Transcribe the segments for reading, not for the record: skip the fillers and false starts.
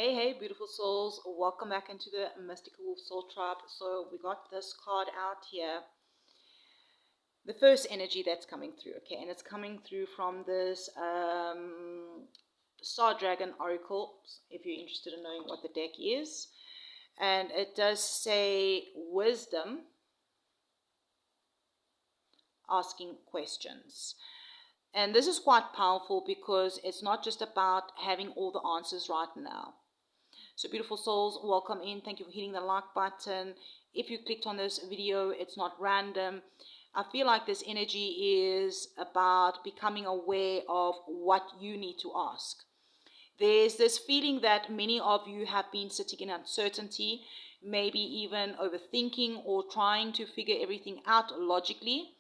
Hey, beautiful souls. Welcome back into the Mystical Wolf Soul Tribe. So we got this card out here. The first energy that's coming through, okay? And it's coming through from this Star Dragon Oracle, if you're interested in knowing what the deck is. And it does say wisdom, asking questions. And this is quite powerful because it's not just about having all the answers right now. So beautiful souls, welcome in. Thank you for hitting the like button. If you clicked on this video, it's not random. I feel like this energy is about becoming aware of what you need to ask. There's this feeling that many of you have been sitting in uncertainty, maybe even overthinking or trying to figure everything out logically.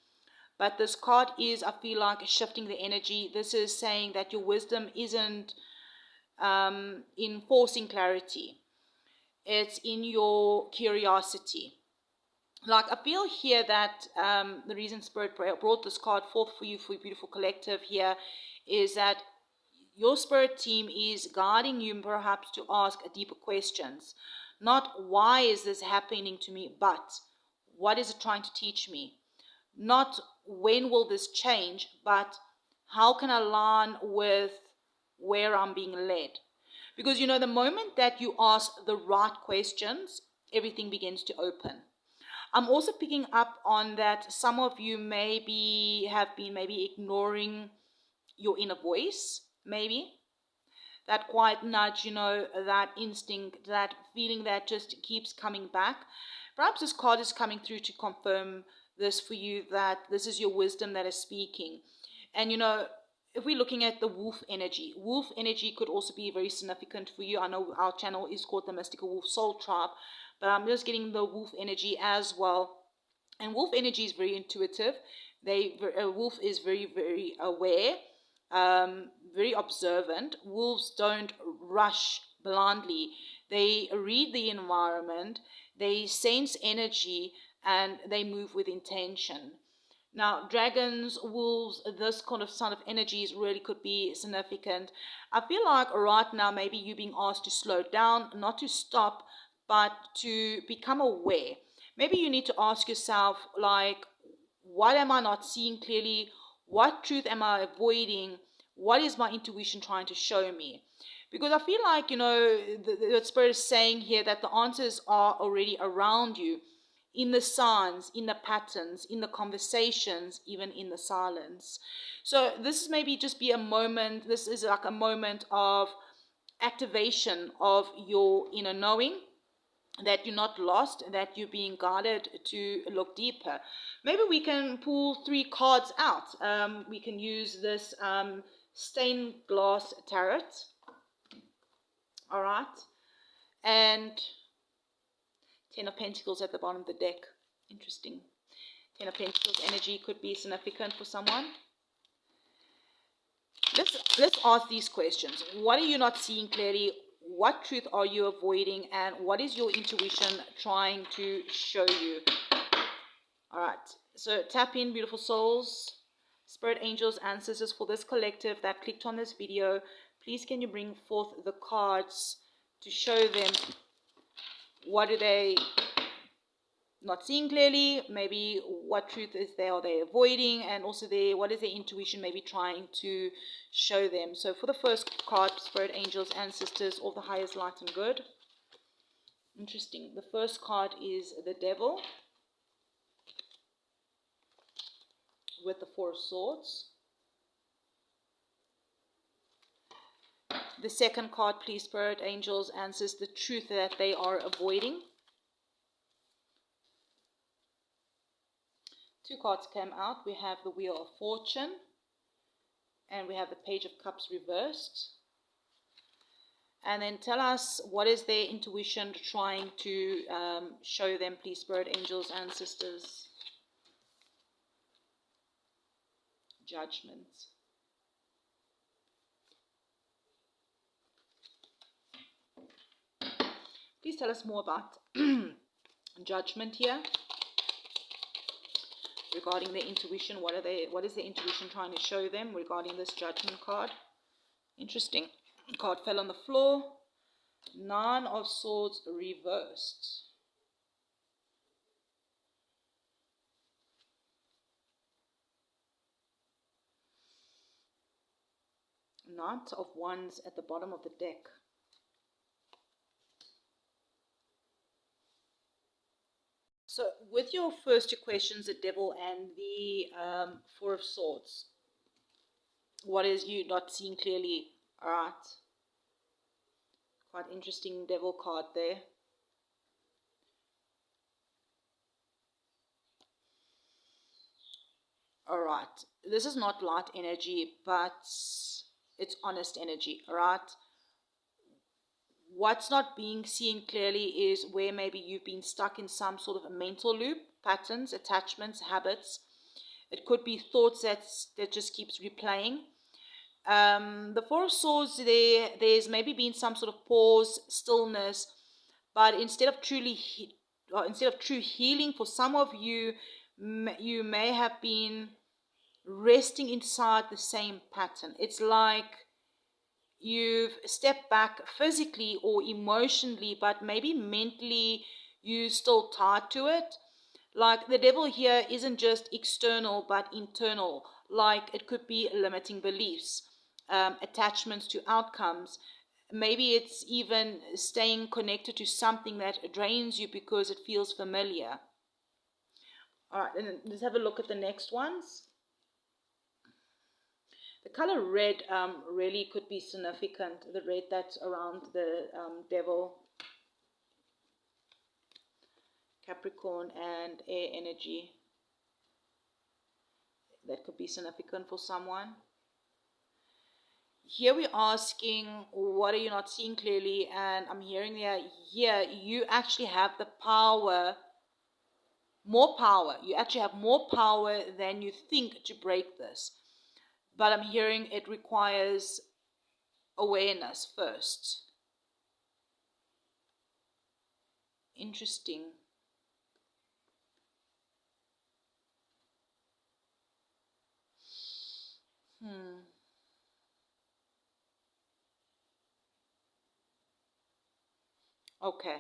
But this card is, I feel like, shifting the energy. This is saying that your wisdom isn't in forcing clarity. It's in your curiosity. Like, I feel here that the reason Spirit brought this card forth for your beautiful collective here is that your spirit team is guiding you perhaps to ask deeper questions. Not why is this happening to me, but what is it trying to teach me? Not when will this change, but how can I align with where I'm being led? Because, you know, the moment that you ask the right questions, everything begins to open. I'm also picking up on that some of you have been ignoring your inner voice, maybe. That quiet nudge, you know, that instinct, that feeling that just keeps coming back. Perhaps this card is coming through to confirm this for you, that this is your wisdom that is speaking. And, you know, if we're looking at the wolf energy could also be very significant for you. I know our channel is called the Mystical Wolf Soul Tribe, but I'm just getting the wolf energy as well. And wolf energy is very intuitive. Wolf is very, very aware, very observant. Wolves don't rush blindly. They read the environment, they sense energy, and they move with intention. Now, dragons, wolves, this kind of sign of energies really could be significant. I feel like right now maybe you're being asked to slow down, not to stop, but to become aware. Maybe you need to ask yourself, like, what am I not seeing clearly? What truth am I avoiding? What is my intuition trying to show me? Because I feel like, you know, the Spirit is saying here that the answers are already around you, in the signs, in the patterns, in the conversations, even in the silence. So this is maybe just be a moment. This is like a moment of activation of your inner knowing, that you're not lost, that you're being guided to look deeper. Maybe we can pull 3 cards out. We can use this stained glass tarot. All right. And 10 of Pentacles at the bottom of the deck. Interesting. 10 of Pentacles energy could be significant for someone. Let's ask these questions. What are you not seeing clearly? What truth are you avoiding? And what is your intuition trying to show you? All right. So tap in, beautiful souls, spirit angels, ancestors, for this collective that clicked on this video. Please can you bring forth the cards to show them what do they not seeing clearly, maybe what truth are they avoiding, and also what is their intuition maybe trying to show them. So for the first card, spirit angels, ancestors, all the highest light and good. Interesting. The first card is the devil with the 4 of swords. The second card, please, spirit angels, ancestors, the truth that they are avoiding. 2 cards came out. We have the Wheel of Fortune and we have the Page of Cups reversed. And then tell us, what is their intuition trying to show them, please, spirit angels, ancestors. Judgment. Please tell us more about judgment here. Regarding their intuition, what is their intuition trying to show them regarding this judgment card? Interesting. The card fell on the floor. Nine of Swords reversed. Knight of Wands at the bottom of the deck. So with your first two questions, the Devil and the Four of Swords, what is you not seeing clearly? All right. Quite interesting Devil card there. All right. This is not light energy, but it's honest energy. All right. What's not being seen clearly is where maybe you've been stuck in some sort of a mental loop, patterns, attachments, habits. It could be thoughts that just keeps replaying. The Four of Swords, there's maybe been some sort of pause, stillness, but instead of true healing, for some of you, you may have been resting inside the same pattern. It's like you've stepped back physically or emotionally, but maybe mentally you still tied to it. Like the Devil here isn't just external but internal. Like it could be limiting beliefs, attachments to outcomes. Maybe it's even staying connected to something that drains you because it feels familiar. All right, and let's have a look at the next ones. The color red really could be significant, the red that's around the Devil, Capricorn, and air energy. That could be significant for someone. Here we're asking, what are you not seeing clearly? And I'm hearing here, you actually have the power, more power. You actually have more power than you think to break this. But I'm hearing it requires awareness first. Interesting. Okay.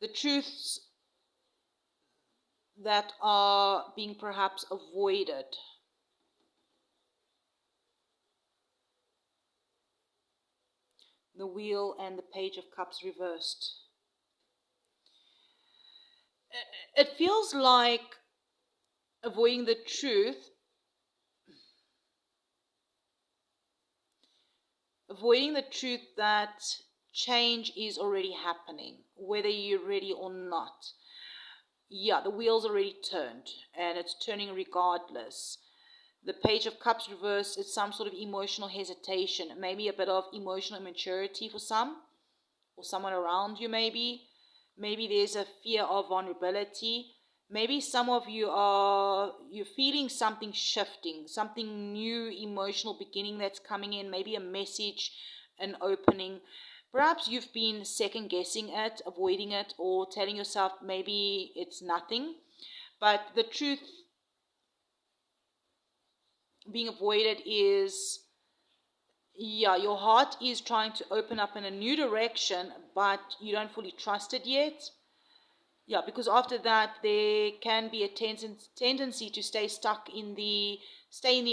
The truths that are being perhaps avoided. The Wheel and the Page of Cups reversed. It feels like avoiding the truth, that change is already happening, whether you're ready or not. Yeah, the wheel's already turned, and it's turning regardless. The Page of Cups reversed is some sort of emotional hesitation, maybe a bit of emotional immaturity for some, or someone around you maybe. Maybe there's a fear of vulnerability. Maybe some of you you're feeling something shifting, something new, emotional beginning that's coming in, maybe a message, an opening. Perhaps you've been second guessing it, avoiding it, or telling yourself maybe it's nothing. But the truth being avoided is, your heart is trying to open up in a new direction, but you don't fully trust it yet. Yeah, because after that, there can be a tendency to stay stuck in the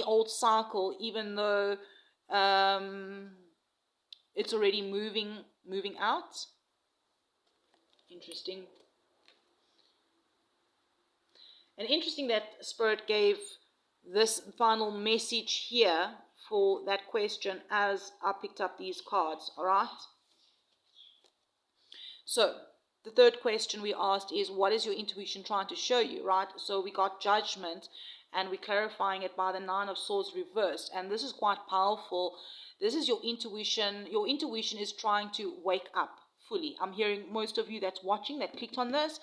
old cycle, even though it's already moving out. Interesting. And interesting that Spirit gave this final message here for that question as I picked up these cards, all right? So the third question we asked is, what is your intuition trying to show you, right? So we got Judgment, and we're clarifying it by the Nine of Swords reversed. And this is quite powerful. This is your intuition. Your intuition is trying to wake up fully. I'm hearing most of you that's watching, that clicked on this,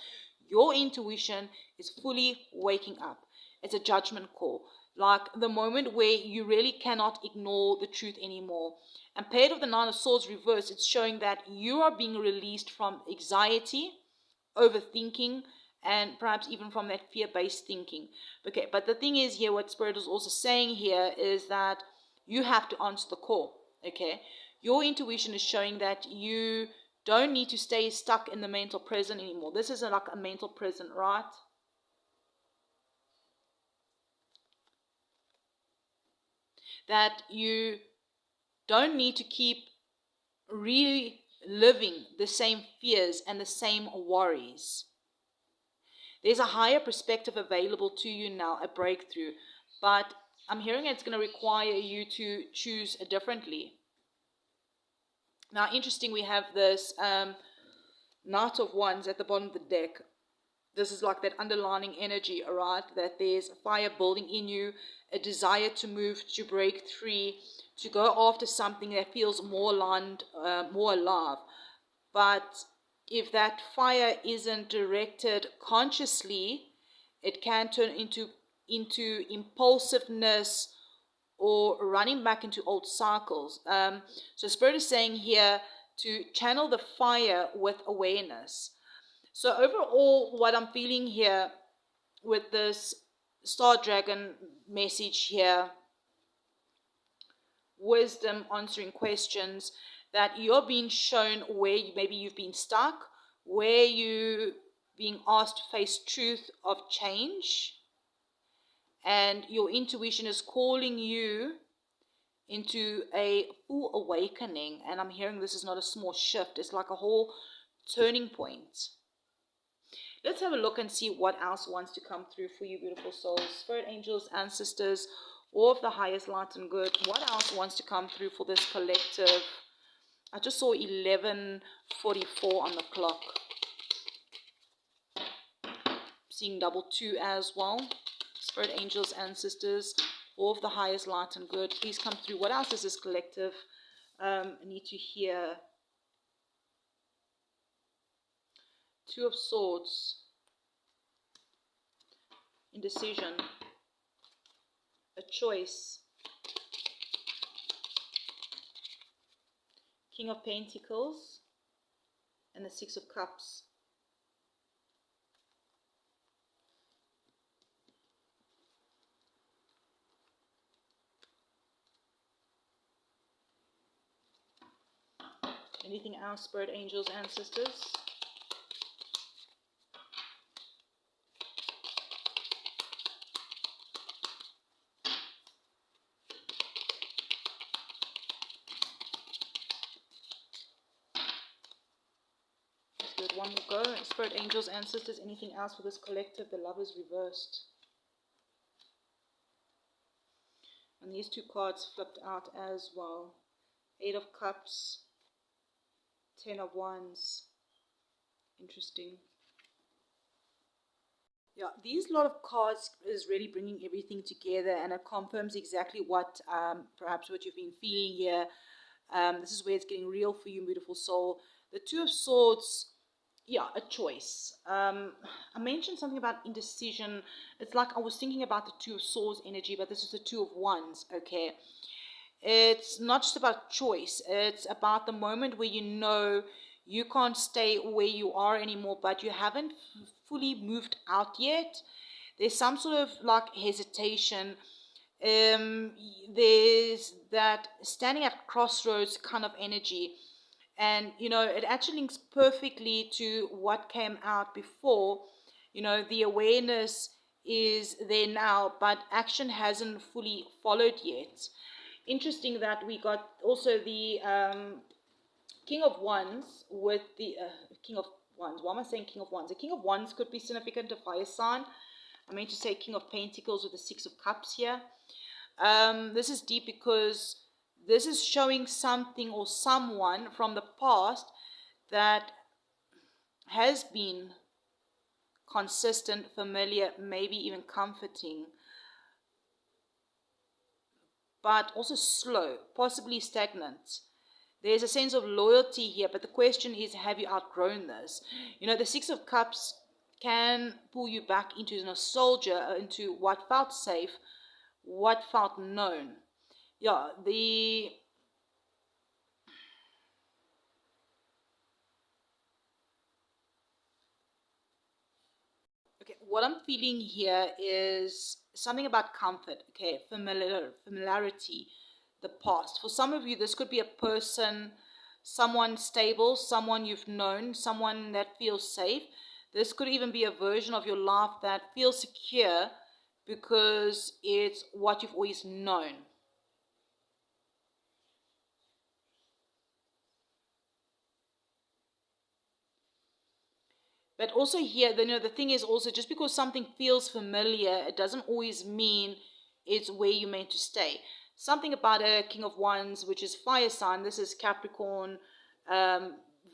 your intuition is fully waking up. It's a judgment call. Like the moment where you really cannot ignore the truth anymore. And paired with the Nine of Swords reversed, it's showing that you are being released from anxiety, overthinking, and perhaps even from that fear-based thinking. Okay, but the thing is here, what Spirit is also saying here is that you have to answer the call, okay? your intuition is showing that you don't need to stay stuck in the mental prison anymore. This isn't like a mental prison, right? That you don't need to keep reliving the same fears and the same worries. There's a higher perspective available to you now, a breakthrough. But I'm hearing it's going to require you to choose differently. Now, interesting, we have this Knight of Wands at the bottom of the deck. This is like that underlining energy, all right? That there's fire building in you, a desire to move, to break free, to go after something that feels more aligned, more alive. But if that fire isn't directed consciously, it can turn into impulsiveness or running back into old cycles. So Spirit is saying here to channel the fire with awareness. So overall, what I'm feeling here with this Star Dragon message here, wisdom, answering questions, that you're being shown where maybe you've been stuck, where you being asked to face truth of change, and your intuition is calling you into a full awakening. And I'm hearing this is not a small shift, it's like a whole turning point. Let's have a look and see what else wants to come through for you, beautiful souls. Spirit, angels, ancestors, all of the highest light and good. What else wants to come through for this collective? I just saw 11:44 on the clock. Seeing double 2 as well. Spirit, angels, ancestors, all of the highest light and good. Please come through. What else does this collective need to hear? Two of Swords. Indecision. A choice. King of Pentacles. And the Six of Cups. Anything else, Spirit, angels, ancestors? That's good. One will go. Spirit, angels, ancestors, anything else for this collective? The Lovers reversed. And these two cards flipped out as well. 8 of Cups. 10 of Wands. Interesting. Yeah, these lot of cards is really bringing everything together, and it confirms exactly what perhaps what you've been feeling here. This is where it's getting real for you, beautiful soul. The Two of Swords, yeah, a choice. I mentioned something about indecision. It's like I was thinking about the Two of Swords energy, but this is the Two of Wands, okay? It's not just about choice. It's about the moment where you know you can't stay where you are anymore, but you haven't fully moved out yet. There's some sort of like hesitation. There's that standing at crossroads kind of energy. And, you know, it actually links perfectly to what came out before. You know, the awareness is there now, but action hasn't fully followed yet. Interesting that we got also the King of Wands with the King of Wands. Why am I saying King of Wands? The King of Wands could be significant to fire sign. I meant to say King of Pentacles with the Six of Cups here. This is deep because this is showing something or someone from the past that has been consistent, familiar, maybe even comforting, but also slow, possibly stagnant. There's a sense of loyalty here, but the question is, have you outgrown this? You know, the Six of Cups can pull you back into nostalgia, into what felt safe, what felt known. Yeah, okay, what I'm feeling here is something about comfort, okay, familiarity. the past. For some of you, this could be a person, someone stable, someone you've known, someone that feels safe. This could even be a version of your life that feels secure because it's what you've always known. But also here, the thing is also, just because something feels familiar, it doesn't always mean it's where you're meant to stay. Something about a King of Wands, which is fire sign. This is Capricorn,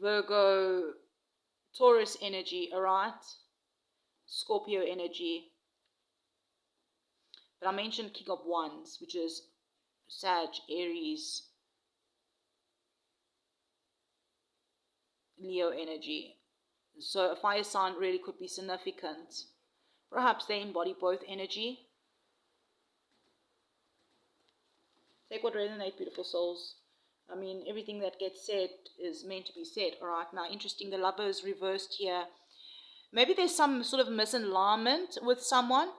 Virgo, Taurus energy, all right? Scorpio energy. But I mentioned King of Wands, which is Sag, Aries, Leo energy. So a fire sign really could be significant. Perhaps they embody both energy. Take what resonates, beautiful souls. I mean, everything that gets said is meant to be said. All right, now interesting, the lover is reversed here. Maybe there's some sort of misalignment with someone.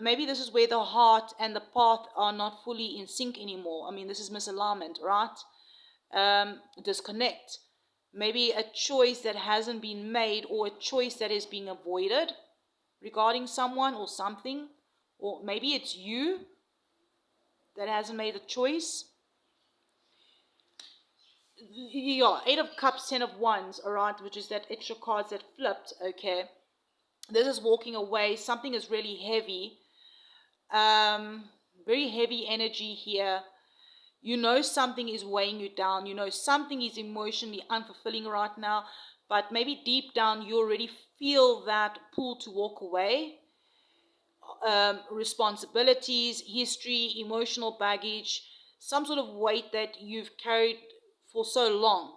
Maybe this is where the heart and the path are not fully in sync anymore. I mean, this is misalignment, right? Disconnect. Maybe a choice that hasn't been made, or a choice that is being avoided regarding someone or something. Or maybe it's you that hasn't made a choice. Yeah, 8 of Cups, 10 of Wands, all right, which is that extra cards that flipped, okay. This is walking away. Something is really heavy. Very heavy energy here. You know something is weighing you down. You know something is emotionally unfulfilling right now. But maybe deep down you already feel that pull to walk away. Responsibilities, history, emotional baggage, some sort of weight that you've carried for so long.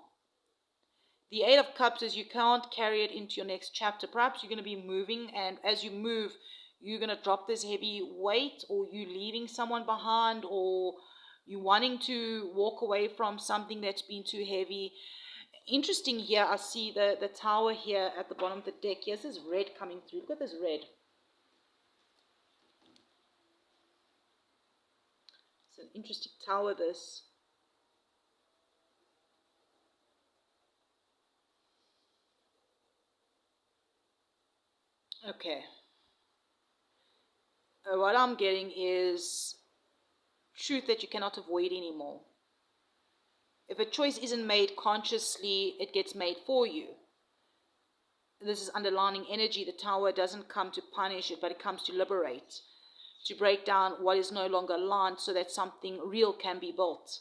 The 8 of Cups is you can't carry it into your next chapter. Perhaps you're going to be moving, and as you move, you're going to drop this heavy weight, or you leaving someone behind, or you wanting to walk away from something that's been too heavy. Interesting here, I see the tower here at the bottom of the deck. Here's this red coming through. Look at this red. It's an interesting tower, this. Okay. What I'm getting is truth that you cannot avoid anymore. If a choice isn't made consciously, it gets made for you. This is underlining energy. The tower doesn't come to punish it, but it comes to liberate, to break down what is no longer aligned so that something real can be built.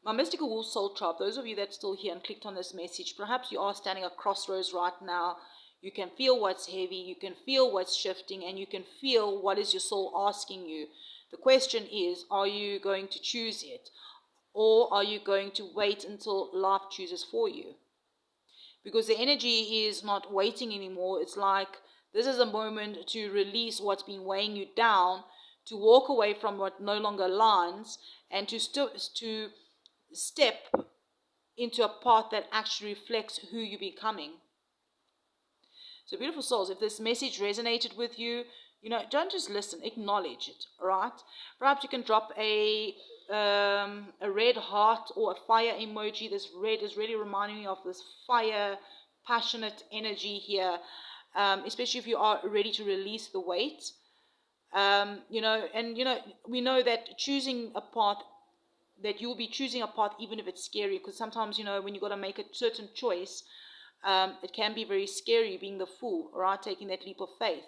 My mystical wolf soul tribe, those of you that's still here and clicked on this message, perhaps you are standing at crossroads right now. You can feel what's heavy, you can feel what's shifting, and you can feel what is your soul asking you. The question is, are you going to choose it? Or are you going to wait until life chooses for you? Because the energy is not waiting anymore. It's like this is a moment to release what's been weighing you down, to walk away from what no longer aligns, and to step into a path that actually reflects who you're becoming. So beautiful souls, if this message resonated with you, don't just listen, acknowledge it, right? Perhaps you can drop a red heart or a fire emoji. This red is really reminding me of this fire, passionate energy here, especially if you are ready to release the weight. We know that choosing a path, that you will be choosing a path even if it's scary, because sometimes, when you got to make a certain choice, it can be very scary being the fool, right? Taking that leap of faith.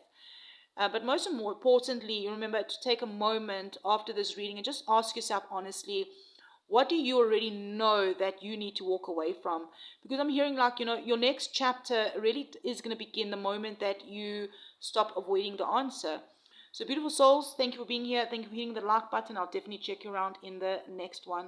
But most and more importantly, remember to take a moment after this reading and just ask yourself honestly, what do you already know that you need to walk away from? Because I'm hearing like, your next chapter really is going to begin the moment that you stop avoiding the answer. So beautiful souls, thank you for being here. Thank you for hitting the like button. I'll definitely check you around in the next one.